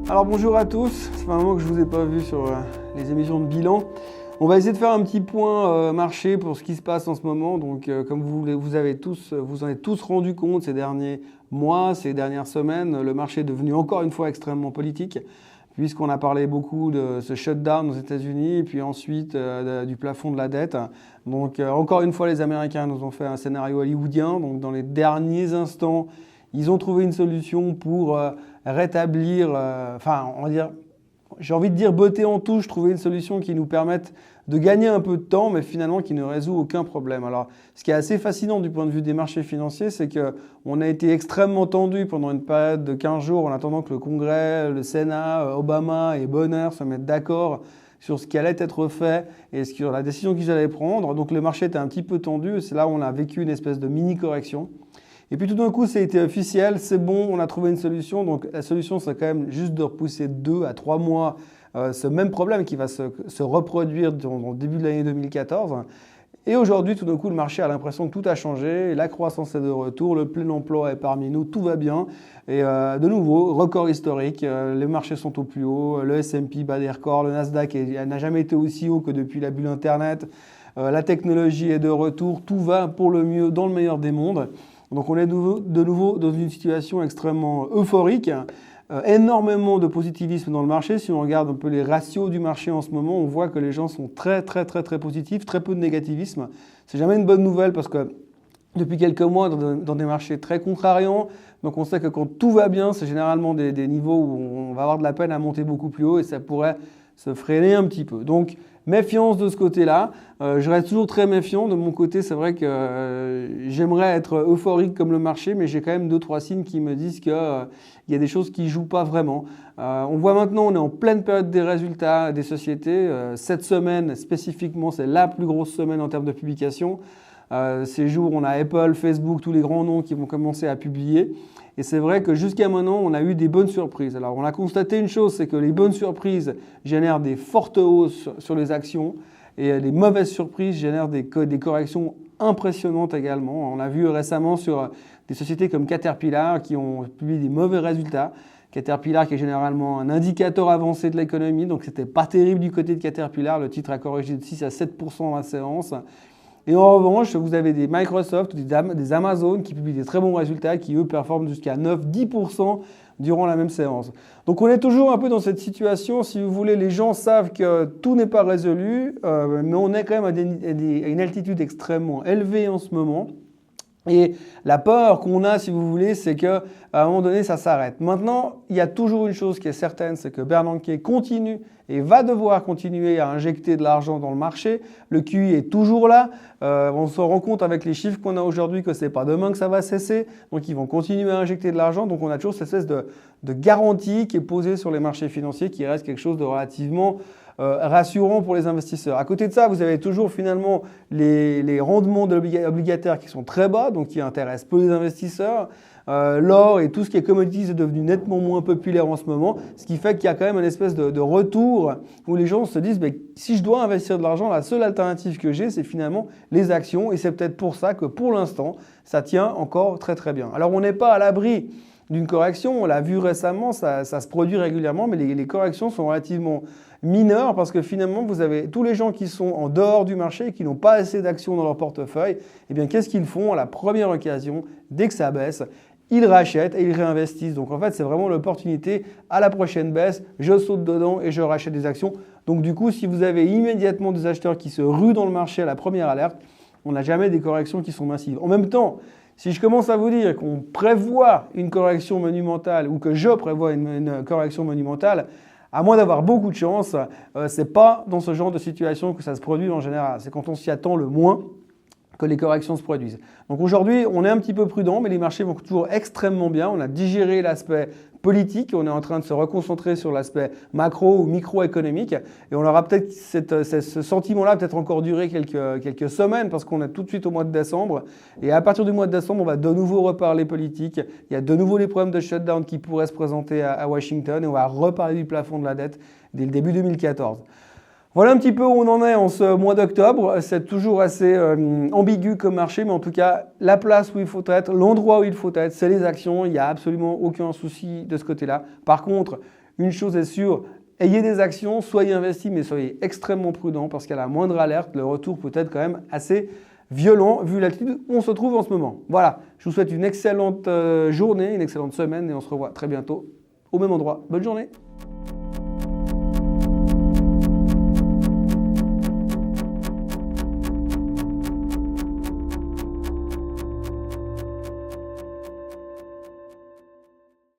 Alors bonjour à tous, ça fait un moment que je ne vous ai pas vu sur les émissions de bilan. On va essayer de faire un petit point marché pour ce qui se passe en ce moment. Donc comme vous en êtes tous rendu compte ces derniers mois, ces dernières semaines, le marché est devenu encore une fois extrêmement politique, puisqu'on a parlé beaucoup de ce shutdown aux États-Unis et puis ensuite du plafond de la dette. Donc encore une fois, les Américains nous ont fait un scénario hollywoodien. Donc dans les derniers instants, ils ont trouvé une solution pour rétablir, j'ai envie de dire botter en touche, trouver une solution qui nous permette de gagner un peu de temps, mais finalement qui ne résout aucun problème. Alors, ce qui est assez fascinant du point de vue des marchés financiers, c'est qu'on a été extrêmement tendu pendant une période de 15 jours en attendant que le Congrès, le Sénat, Obama et Bonner se mettent d'accord sur ce qui allait être fait et sur la décision qu'ils allaient prendre. Donc, le marché était un petit peu tendu et c'est là où on a vécu une espèce de mini-correction. Et puis tout d'un coup, ça a été officiel, c'est bon, on a trouvé une solution. Donc la solution, c'est quand même juste de repousser 2 à 3 mois ce même problème qui va se reproduire dans le début de l'année 2014. Et aujourd'hui, tout d'un coup, le marché a l'impression que tout a changé, la croissance est de retour, le plein emploi est parmi nous, tout va bien. Et de nouveau, record historique, les marchés sont au plus haut, le S&P bat des records, le Nasdaq n'a jamais été aussi haut que depuis la bulle Internet. La technologie est de retour, tout va pour le mieux dans le meilleur des mondes. Donc on est de nouveau dans une situation extrêmement euphorique, énormément de positivisme dans le marché. Si on regarde un peu les ratios du marché en ce moment, on voit que les gens sont très positifs, très peu de négativisme. C'est jamais une bonne nouvelle parce que depuis quelques mois, dans des marchés très contrariants, donc on sait que quand tout va bien, c'est généralement des niveaux où on va avoir de la peine à monter beaucoup plus haut et ça pourrait se freiner un petit peu. Donc méfiance de ce côté-là. Je reste toujours très méfiant. De mon côté, c'est vrai que j'aimerais être euphorique comme le marché, mais j'ai quand même 2-3 signes qui me disent qu'il y a des choses qui ne jouent pas vraiment. On voit maintenant, on est en pleine période des résultats des sociétés. Cette semaine, spécifiquement, c'est la plus grosse semaine en termes de publication. Ces jours, on a Apple, Facebook, tous les grands noms qui vont commencer à publier. Et c'est vrai que jusqu'à maintenant, on a eu des bonnes surprises. Alors, on a constaté une chose, c'est que les bonnes surprises génèrent des fortes hausses sur les actions et les mauvaises surprises génèrent des corrections impressionnantes également. On a vu récemment sur des sociétés comme Caterpillar qui ont publié des mauvais résultats. Caterpillar qui est généralement un indicateur avancé de l'économie, donc c'était pas terrible du côté de Caterpillar. Le titre a corrigé de 6 à 7% dans la séance. Et en revanche, vous avez des Microsoft, des Amazon qui publient des très bons résultats qui, eux, performent jusqu'à 9-10% durant la même séance. Donc on est toujours un peu dans cette situation, si vous voulez, les gens savent que tout n'est pas résolu, mais on est quand même à une altitude extrêmement élevée en ce moment. Et la peur qu'on a, si vous voulez, c'est qu'à un moment donné, ça s'arrête. Maintenant, il y a toujours une chose qui est certaine, c'est que Bernanke continue et va devoir continuer à injecter de l'argent dans le marché. Le QE est toujours là. On se rend compte avec les chiffres qu'on a aujourd'hui que ce n'est pas demain que ça va cesser. Donc, ils vont continuer à injecter de l'argent. Donc, on a toujours cette espèce de garantie qui est posée sur les marchés financiers qui reste quelque chose de relativement rassurant pour les investisseurs. À côté de ça, vous avez toujours finalement les rendements obligataires qui sont très bas, donc qui intéressent peu les investisseurs. L'or et tout ce qui est commodities est devenu nettement moins populaire en ce moment, ce qui fait qu'il y a quand même une espèce de retour où les gens se disent si je dois investir de l'argent, la seule alternative que j'ai, c'est finalement les actions et c'est peut-être pour ça que pour l'instant, ça tient encore très bien. Alors on n'est pas à l'abri d'une correction, on l'a vu récemment, ça se produit régulièrement, mais les corrections sont relativement mineures parce que finalement, vous avez tous les gens qui sont en dehors du marché et qui n'ont pas assez d'actions dans leur portefeuille. Eh bien, qu'est-ce qu'ils font à la première occasion, dès que ça baisse? Ils rachètent et ils réinvestissent. Donc en fait, c'est vraiment l'opportunité à la prochaine baisse, je saute dedans et je rachète des actions. Donc du coup, si vous avez immédiatement des acheteurs qui se ruent dans le marché à la première alerte, on n'a jamais des corrections qui sont massives. En même temps, si je commence à vous dire qu'on prévoit une correction monumentale ou que je prévois une correction monumentale, à moins d'avoir beaucoup de chance, c'est pas dans ce genre de situation que ça se produit en général. C'est quand on s'y attend le moins que les corrections se produisent. Donc aujourd'hui, on est un petit peu prudent, mais les marchés vont toujours extrêmement bien. On a digéré l'aspect politique, on est en train de se reconcentrer sur l'aspect macro ou microéconomique et on aura peut-être ce sentiment-là peut-être encore durer quelques semaines parce qu'on est tout de suite au mois de décembre et à partir du mois de décembre, on va de nouveau reparler politique. Il y a de nouveau les problèmes de shutdown qui pourraient se présenter à Washington et on va reparler du plafond de la dette dès le début 2014. Voilà un petit peu où on en est en ce mois d'octobre. C'est toujours assez ambigu comme marché, mais en tout cas, la place où il faut être, l'endroit où il faut être, c'est les actions. Il n'y a absolument aucun souci de ce côté-là. Par contre, Une chose est sûre, ayez des actions, soyez investis, mais soyez extrêmement prudents parce qu'à la moindre alerte, le retour peut être quand même assez violent vu l'attitude où on se trouve en ce moment. Voilà, je vous souhaite une excellente journée, une excellente semaine et on se revoit très bientôt au même endroit. Bonne journée!